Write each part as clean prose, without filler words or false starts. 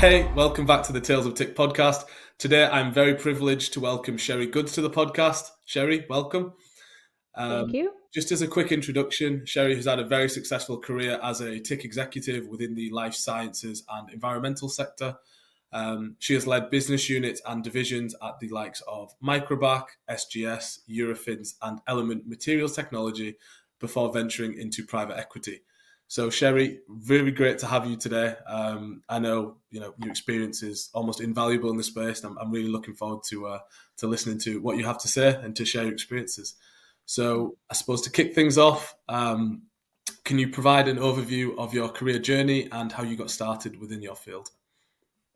Hey, welcome back to the Tales of TIC Podcast. Today, I'm very privileged to welcome Cherie Gudz to the podcast. Cherie, welcome. Thank you. Just as a quick introduction, Cherie has had a very successful career as a TIC executive within the life sciences and environmental sector. She has led business units and divisions at the likes of Microbac, SGS, Eurofins, and Element Materials Technology before venturing into private equity. So, Cherie, really great to have you today. I know your experience is almost invaluable in this space, and I'm really looking forward to listening to what you have to say and to share your experiences. So, I suppose to kick things off, can you provide an overview of your career journey and how you got started within your field?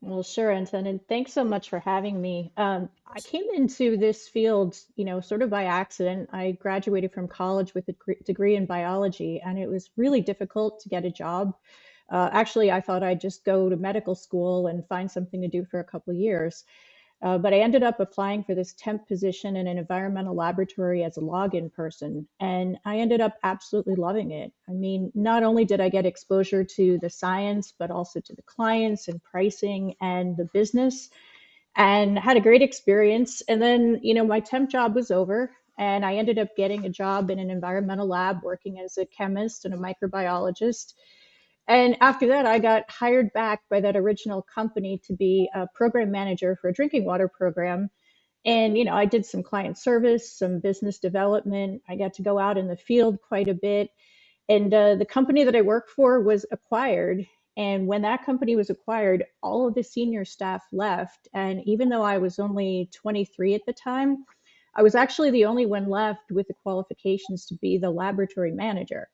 Well, sure, Anton, and thanks so much for having me. I came into this field, sort of by accident. I graduated from college with a degree in biology, and it was really difficult to get a job. Actually, I thought I'd just go to medical school and find something to do for a couple of years. But I ended up applying for this temp position in an environmental laboratory as a login person, and I ended up absolutely loving it. I mean, not only did I get exposure to the science, but also to the clients and pricing and the business, and had a great experience. And then, my temp job was over, and I ended up getting a job in an environmental lab working as a chemist and a microbiologist. And after that, I got hired back by that original company to be a program manager for a drinking water program. And, I did some client service, some business development. I got to go out in the field quite a bit. And the company that I worked for was acquired. And when that company was acquired, all of the senior staff left. And even though I was only 23 at the time, I was actually the only one left with the qualifications to be the laboratory manager.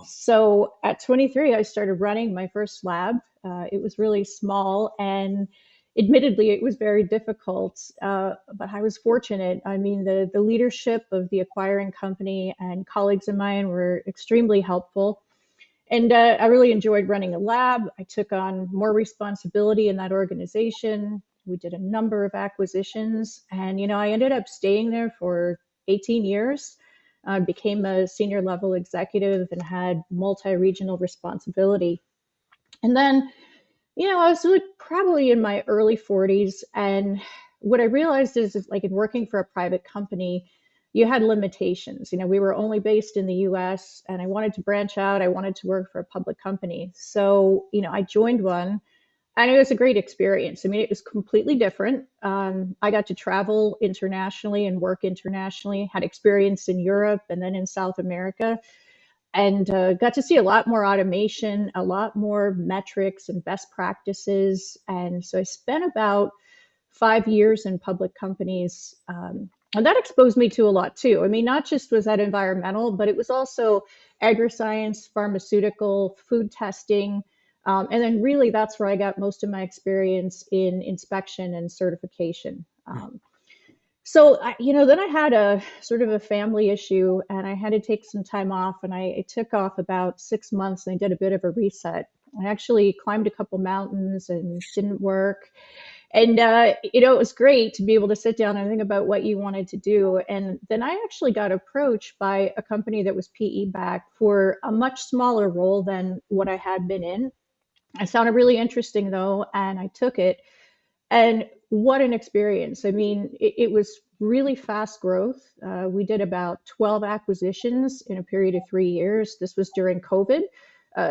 So at 23, I started running my first lab. It was really small, and admittedly, it was very difficult, but I was fortunate. I mean, the leadership of the acquiring company and colleagues of mine were extremely helpful. And I really enjoyed running a lab. I took on more responsibility in that organization. We did a number of acquisitions, and, I ended up staying there for 18 years. I became a senior level executive and had multi-regional responsibility. And then, I was probably in my early 40s. And what I realized is like in working for a private company, you had limitations. We were only based in the US, and I wanted to branch out. I wanted to work for a public company. So, I joined one. And it was a great experience. I mean, it was completely different. I got to travel internationally and work internationally, had experience in Europe and then in South America, and got to see a lot more automation, a lot more metrics and best practices. And so I spent about 5 years in public companies. And that exposed me to a lot too. I mean, not just was that environmental, but it was also agroscience, pharmaceutical, food testing. And then really that's where I got most of my experience in inspection and certification. Then I had a sort of a family issue, and I had to take some time off, and I took off about 6 months, and I did a bit of a reset. I actually climbed a couple mountains and didn't work. And, it was great to be able to sit down and think about what you wanted to do. And then I actually got approached by a company that was PE backed for a much smaller role than what I had been in. I sounded really interesting though, and I took it. And what an experience. I mean, it was really fast growth. We did about 12 acquisitions in a period of 3 years. This was during COVID.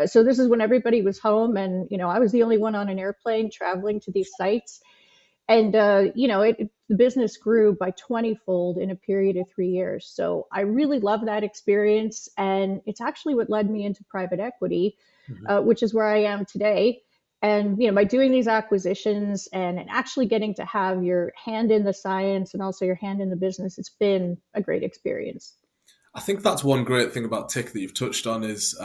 So this is when everybody was home, and, I was the only one on an airplane traveling to these sites. And, the business grew by 20-fold in a period of 3 years. So I really love that experience. And it's actually what led me into private equity, which is where I am today. And, by doing these acquisitions and actually getting to have your hand in the science and also your hand in the business, it's been a great experience. I think that's one great thing about TIC that you've touched on is,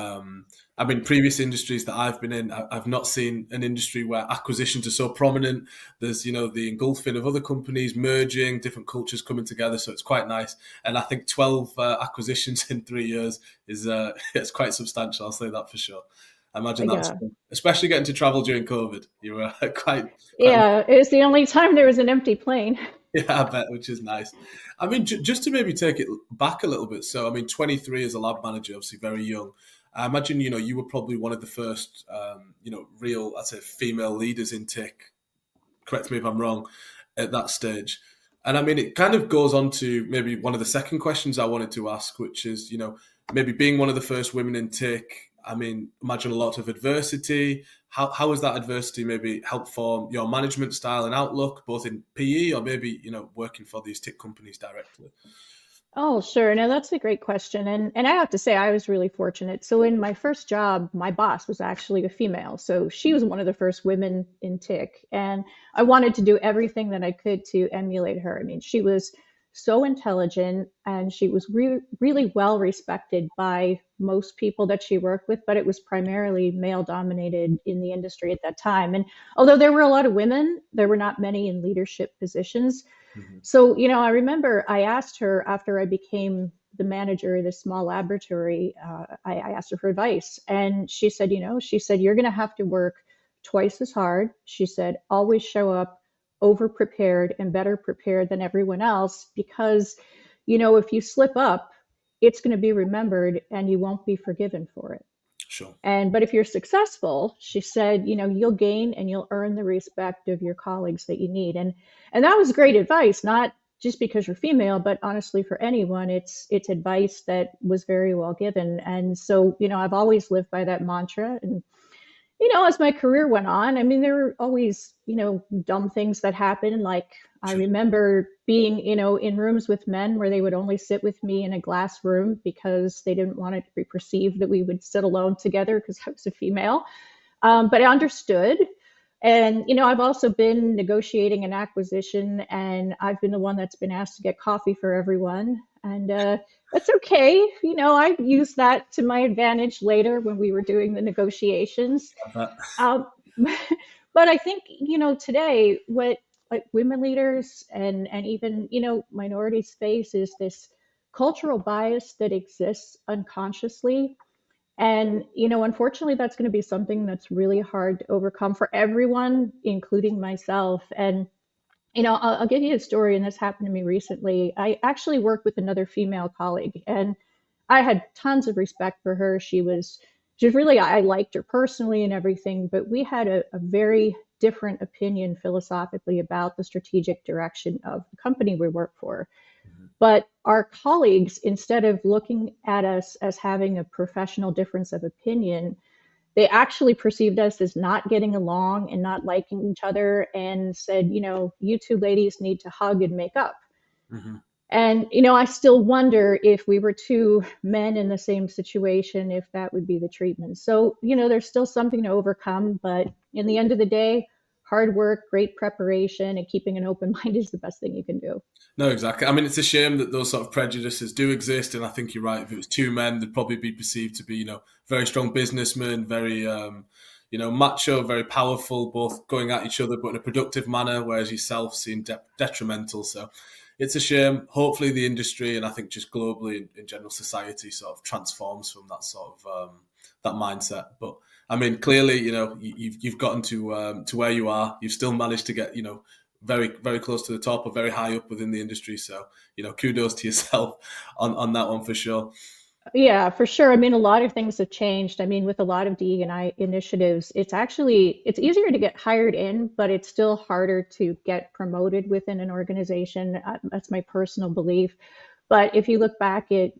previous industries that I've been in, I've not seen an industry where acquisitions are so prominent. There's, the engulfing of other companies, merging, different cultures coming together. So it's quite nice. And I think 12 acquisitions in 3 years is it's quite substantial. I'll say that for sure. I imagine that's fun. Especially getting to travel during COVID. You were quite. Yeah, it was the only time there was an empty plane. Yeah, I bet, which is nice. I mean, just to maybe take it back a little bit. So, I mean, 23 as a lab manager, obviously very young. I imagine, you were probably one of the first, real, I'd say, female leaders in TIC. Correct me if I'm wrong, at that stage. And I mean, it kind of goes on to maybe one of the second questions I wanted to ask, which is, maybe being one of the first women in TIC. I mean, imagine a lot of adversity. How has that adversity maybe helped form your management style and outlook, both in PE or maybe, working for these TIC companies directly? Oh, sure. Now that's a great question. And I have to say I was really fortunate. So in my first job, my boss was actually a female. So she was one of the first women in TIC. And I wanted to do everything that I could to emulate her. I mean, she was so intelligent and she was really well respected by most people that she worked with, but it was primarily male dominated in the industry at that time. And although there were a lot of women, there were not many in leadership positions. Hmm. So, I remember I asked her after I became the manager of this small laboratory, I asked her for advice. And she said, you're going to have to work twice as hard. She said, always show up over prepared and better prepared than everyone else because, if you slip up, it's going to be remembered and you won't be forgiven for it. Sure. But if you're successful, she said, you'll gain and you'll earn the respect of your colleagues that you need. And that was great advice, not just because you're female, but honestly for anyone, it's advice that was very well given. And so, I've always lived by that mantra. And as my career went on, I mean, there were always, dumb things that happened. Like I Sure. remember being, in rooms with men where they would only sit with me in a glass room because they didn't want it to be perceived that we would sit alone together because I was a female. But I understood. And, I've also been negotiating an acquisition and I've been the one that's been asked to get coffee for everyone. And that's okay. I used that to my advantage later when we were doing the negotiations. I bet. Um, but I think, today what like women leaders and even, minorities face is this cultural bias that exists unconsciously. And, unfortunately, that's going to be something that's really hard to overcome for everyone, including myself. And, I'll give you a story, and this happened to me recently. I actually worked with another female colleague, and I had tons of respect for her. She was really, I liked her personally and everything, but we had a very different opinion philosophically about the strategic direction of the company we work for. Mhm. But our colleagues, instead of looking at us as having a professional difference of opinion, they actually perceived us as not getting along and not liking each other and said, you two ladies need to hug and make up. Mhm. And, I still wonder if we were two men in the same situation, if that would be the treatment. So, there's still something to overcome. But in the end of the day, hard work, great preparation, and keeping an open mind is the best thing you can do. No, exactly. I mean, it's a shame that those sort of prejudices do exist, and I think you're right. If it was two men, they'd probably be perceived to be, very strong businessmen, very, macho, very powerful, both going at each other, but in a productive manner, whereas yourself seem detrimental. So it's a shame. Hopefully, the industry and I think just globally in general society sort of transforms from that sort of that mindset. But I mean, clearly, you've gotten to where you are. You've still managed to get, very, very close to the top or very high up within the industry. So, kudos to yourself on that one for sure. Yeah, for sure. I mean, a lot of things have changed. I mean, with a lot of DE&I initiatives, it's easier to get hired in, but it's still harder to get promoted within an organization. That's my personal belief. But if you look back at,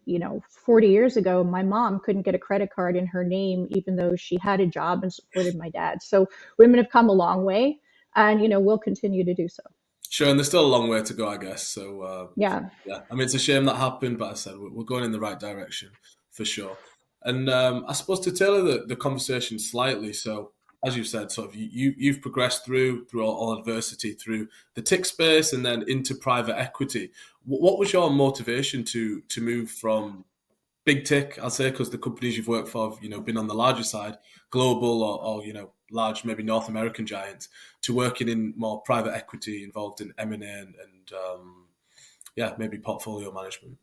40 years ago, my mom couldn't get a credit card in her name, even though she had a job and supported my dad. So women have come a long way and, will continue to do so. Sure, and there's still a long way to go, I guess. So, Yeah. yeah, I mean, it's a shame that happened, but I said we're going in the right direction for sure. And I suppose to tailor the conversation slightly, so as you said, sort of you've progressed through all adversity, through the tech space, and then into private equity. What was your motivation to move from big tech, I'll say, because the companies you've worked for have, been on the larger side, global or large, maybe North American giants, to working in more private equity involved in M&A and yeah, maybe portfolio management.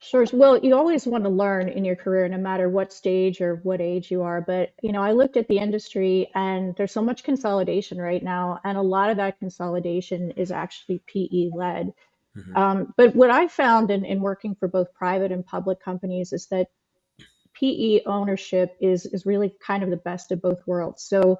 Sure. Well, you always want to learn in your career, no matter what stage or what age you are. But, I looked at the industry and there's so much consolidation right now. And a lot of that consolidation is actually PE led. Hmm. But what I found in working for both private and public companies is that PE ownership is really kind of the best of both worlds. So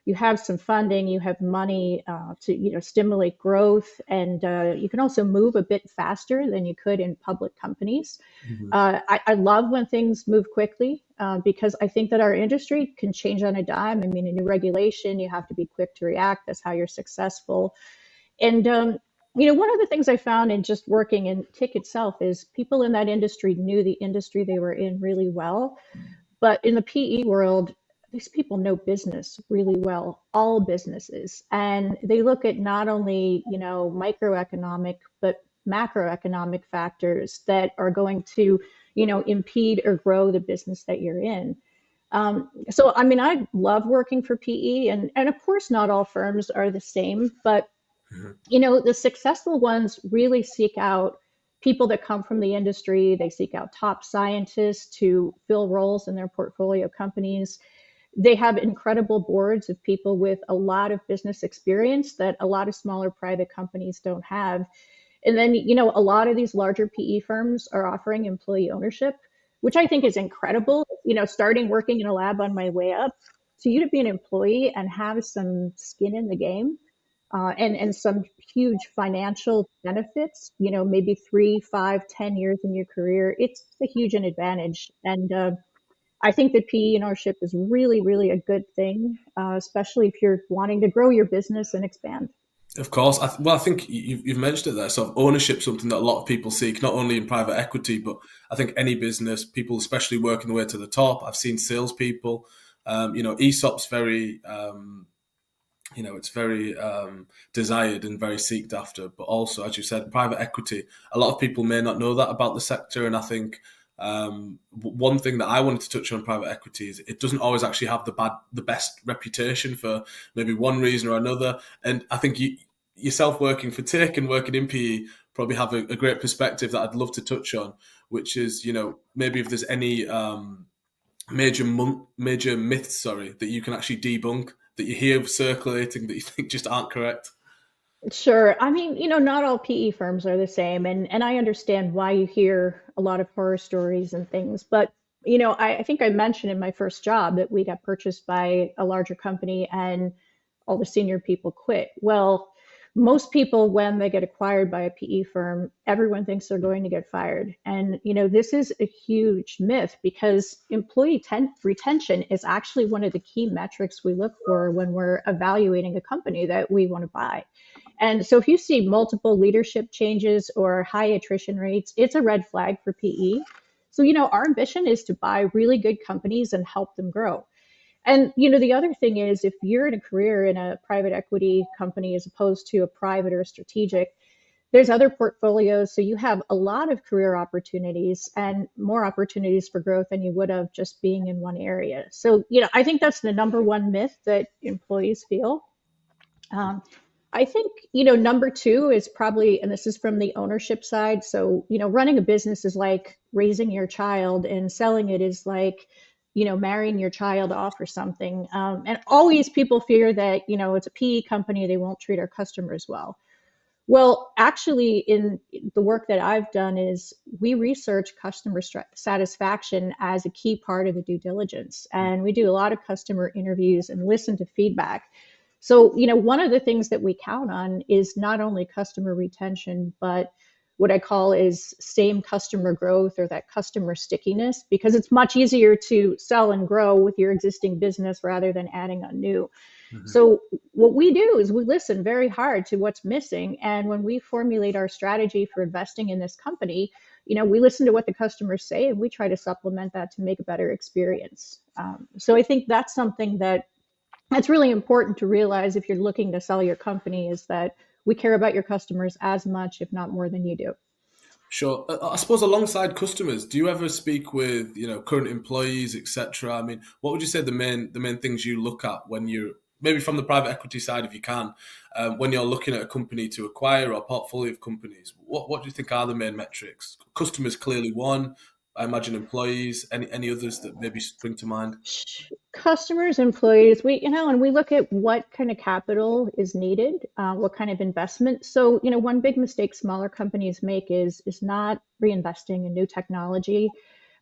you have some funding, you have money to stimulate growth, and you can also move a bit faster than you could in public companies. Hmm. I love when things move quickly because I think that our industry can change on a dime. I mean, a new regulation, you have to be quick to react. That's how you're successful. And one of the things I found in just working in TIC itself is people in that industry knew the industry they were in really well. But in the PE world, these people know business really well, all businesses. And they look at not only, microeconomic, but macroeconomic factors that are going to, impede or grow the business that you're in. So, I mean, I love working for PE, and of course, not all firms are the same, but Hmm. the successful ones really seek out people that come from the industry. They seek out top scientists to fill roles in their portfolio companies. They have incredible boards of people with a lot of business experience that a lot of smaller private companies don't have. And then, a lot of these larger PE firms are offering employee ownership, which I think is incredible. Starting working in a lab on my way up, to you to be an employee and have some skin in the game and some huge financial benefits, maybe 3, 5, 10 years in your career, it's a huge an advantage. And I think that PE ownership is really, really a good thing, especially if you're wanting to grow your business and expand. Of course. Well, I think you've mentioned it there. So ownership, something that a lot of people seek, not only in private equity, but I think any business, people especially working their way to the top. I've seen salespeople. ESOP's very, it's very desired and very sought after. But also, as you said, private equity, a lot of people may not know that about the sector. And I think one thing that I wanted to touch on private equity is it doesn't always actually have the best reputation for maybe one reason or another. And I think yourself working for TIC and working in PE probably have a great perspective that I'd love to touch on, which is, maybe if there's any major myths, that you can actually debunk, that you hear circulating that you think just aren't correct. Sure. I mean, not all PE firms are the same, and I understand why you hear a lot of horror stories and things. But, I think I mentioned in my first job that we got purchased by a larger company and all the senior people quit. Well, most people, when they get acquired by a PE firm, everyone thinks they're going to get fired. And, this is a huge myth because retention is actually one of the key metrics we look for when we're evaluating a company that we want to buy. And so if you see multiple leadership changes or high attrition rates, it's a red flag for PE. So, our ambition is to buy really good companies and help them grow. And, the other thing is if you're in a career in a private equity company as opposed to a private or a strategic, there's other portfolios. So you have a lot of career opportunities and more opportunities for growth than you would have just being in one area. So, I think that's the number one myth that employees feel. Um, I think, number two is probably, and this is from the ownership side. So, running a business is like raising your child, and selling it is like, marrying your child off or something. And always people fear that, it's a PE company, they won't treat our customers well. Well, actually, in the work that I've done is we research customer satisfaction as a key part of the due diligence. And we do a lot of customer interviews and listen to feedback. So, one of the things that we count on is not only customer retention, but what I call is same customer growth or that customer stickiness, because it's much easier to sell and grow with your existing business rather than adding on new. Mhm. So what we do is we listen very hard to what's missing. And when we formulate our strategy for investing in this company, we listen to what the customers say and we try to supplement that to make a better experience. So I think that's something that's really important to realize if you're looking to sell your company is that we care about your customers as much, if not more than you do. Sure. I suppose alongside customers, do you ever speak with current employees, etc.? I mean, what would you say the main things you look at when you're maybe from the private equity side, if you can, when you're looking at a company to acquire or portfolio of companies, what do you think are the main metrics? Customers clearly one. I imagine employees. Any others that maybe spring to mind? Customers, employees, and we look at what kind of capital is needed, what kind of investment. So, one big mistake smaller companies make is not reinvesting in new technology.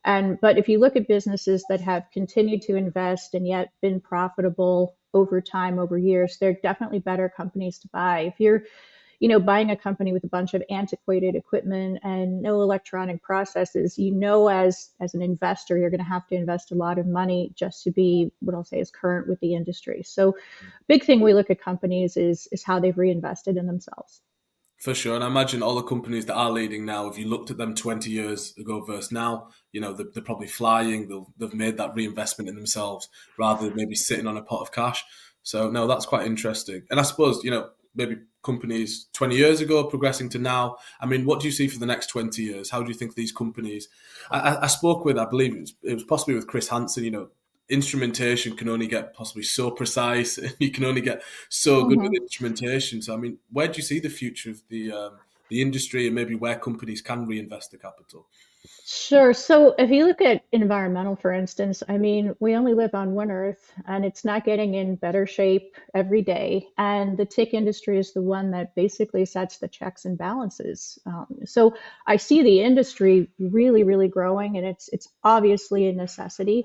But if you look at businesses that have continued to invest and yet been profitable over time, over years, they're definitely better companies to buy. If you're buying a company with a bunch of antiquated equipment and no electronic processes, as an investor, you're going to have to invest a lot of money just to be what I'll say is current with the industry. So, big thing we look at companies is how they've reinvested in themselves. For sure. And I imagine all the companies that are leading now, if you looked at them 20 years ago versus now, they're probably flying. They've made that reinvestment in themselves rather than maybe sitting on a pot of cash. So, no, that's quite interesting. And I suppose, maybe companies 20 years ago progressing to now. I mean, what do you see for the next 20 years? How do you think these companies? I spoke with, I believe it was possibly with Chris Hansen, instrumentation can only get possibly so precise. You can only get so good with Mhm. instrumentation. So, I mean, where do you see the future of the industry and maybe where companies can reinvest the capital? Sure. So if you look at environmental, for instance, I mean, we only live on one Earth and it's not getting in better shape every day. And the TIC industry is the one that basically sets the checks and balances. So I see the industry really, really growing, and it's obviously a necessity.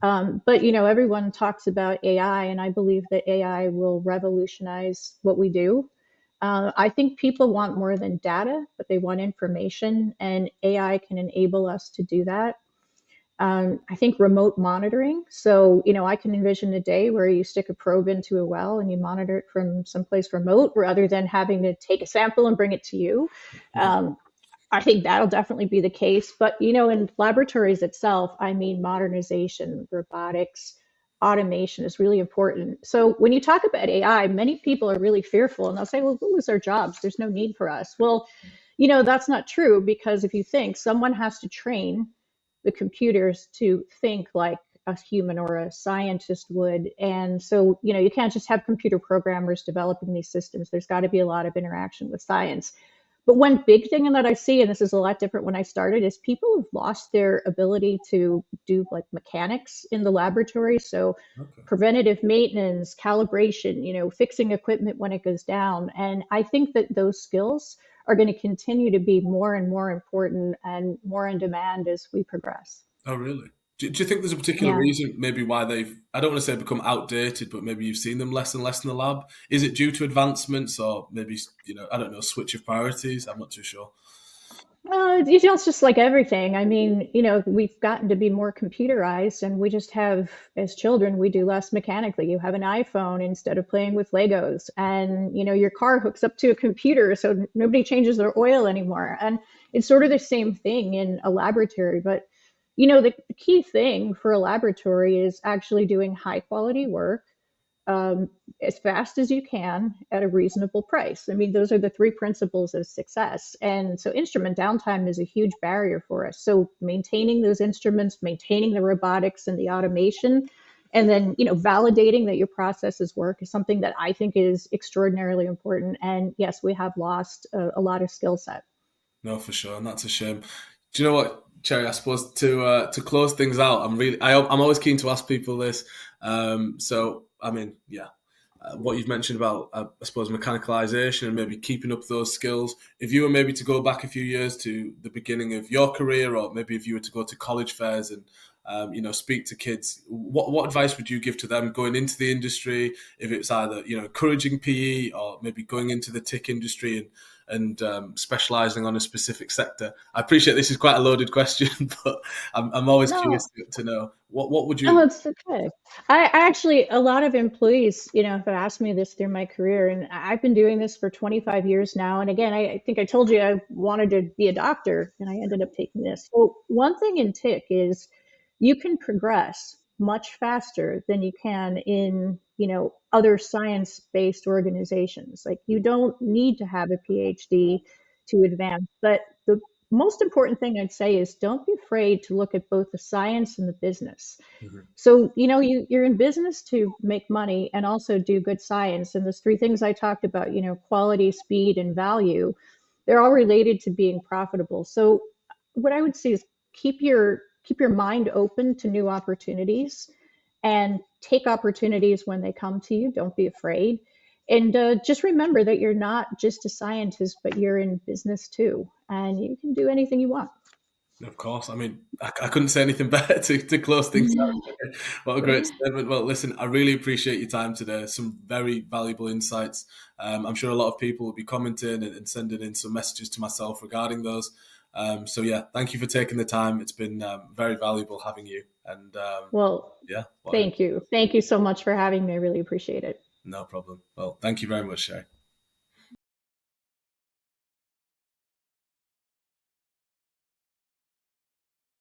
But everyone talks about AI, and I believe that AI will revolutionize what we do. I think people want more than data, but they want information, and AI can enable us to do that. I think remote monitoring. So, I can envision a day where you stick a probe into a well and you monitor it from someplace remote rather than having to take a sample and bring it to you. Um, I think that'll definitely be the case. But, in laboratories itself, I mean, modernization, robotics, automation is really important. So when you talk about AI, many people are really fearful and they'll say, well, we'll lose our jobs. There's no need for us. Well, that's not true, because if you think someone has to train the computers to think like a human or a scientist would. And so, you can't just have computer programmers developing these systems. There's got to be a lot of interaction with science. But one big thing that I see, and this is a lot different when I started, is people have lost their ability to do like mechanics in the laboratory. So Okay. preventative maintenance, calibration, fixing equipment when it goes down. And I think that those skills are going to continue to be more and more important and more in demand as we progress. Oh, really? Do you think there's a particular Yeah. reason maybe why they've, I don't want to say become outdated, but maybe you've seen them less and less in the lab? Is it due to advancements or maybe, I don't know, switch of priorities? I'm not too sure. It's just like everything. I mean, we've gotten to be more computerized, and we just have, as children, we do less mechanically. You have an iPhone instead of playing with Legos, and your car hooks up to a computer, so nobody changes their oil anymore. And it's sort of the same thing in a laboratory. But the key thing for a laboratory is actually doing high quality work, um, as fast as you can at a reasonable price. I mean, those are the three principles of success. And so, instrument downtime is a huge barrier for us. So, maintaining those instruments, maintaining the robotics and the automation, and then validating that your processes work is something that I think is extraordinarily important. And yes, we have lost a lot of skill set. No, for sure, and that's a shame. Do you know what, Cherry? I suppose to close things out, I'm always keen to ask people this. So, I mean, yeah, what you've mentioned about, I suppose, mechanicalization and maybe keeping up those skills. If you were maybe to go back a few years to the beginning of your career, or maybe if you were to go to college fairs and speak to kids, what advice would you give to them going into the industry? If it's either encouraging PE or maybe going into the TIC industry and specializing on a specific sector. I appreciate this is quite a loaded question, but I'm always No, curious to know what would no, you. it's okay. I actually, a lot of employees, have asked me this through my career, and I've been doing this for 25 years now. And again, I think I told you I wanted to be a doctor, and I ended up taking this. So one thing in TIC is you can progress much faster than you can in, other science-based organizations. Like you don't need to have a PhD to advance, but the most important thing I'd say is don't be afraid to look at both the science and the business. Mhm. So, you're in business to make money and also do good science. And those three things I talked about, quality, speed, and value, they're all related to being profitable. So what I would say is keep your mind open to new opportunities and take opportunities when they come to you. Don't be afraid. And just remember that you're not just a scientist, but you're in business too. And you can do anything you want. Of course. I mean, I couldn't say anything better to close things out. What a great statement. Well, listen, I really appreciate your time today. Some very valuable insights. I'm sure a lot of people will be commenting and sending in some messages to myself regarding those. So, yeah, thank you for taking the time. It's been very valuable having you. And Well, yeah, thank you. Thank you so much for having me. I really appreciate it. no problem. Well, thank you very much, Cherie.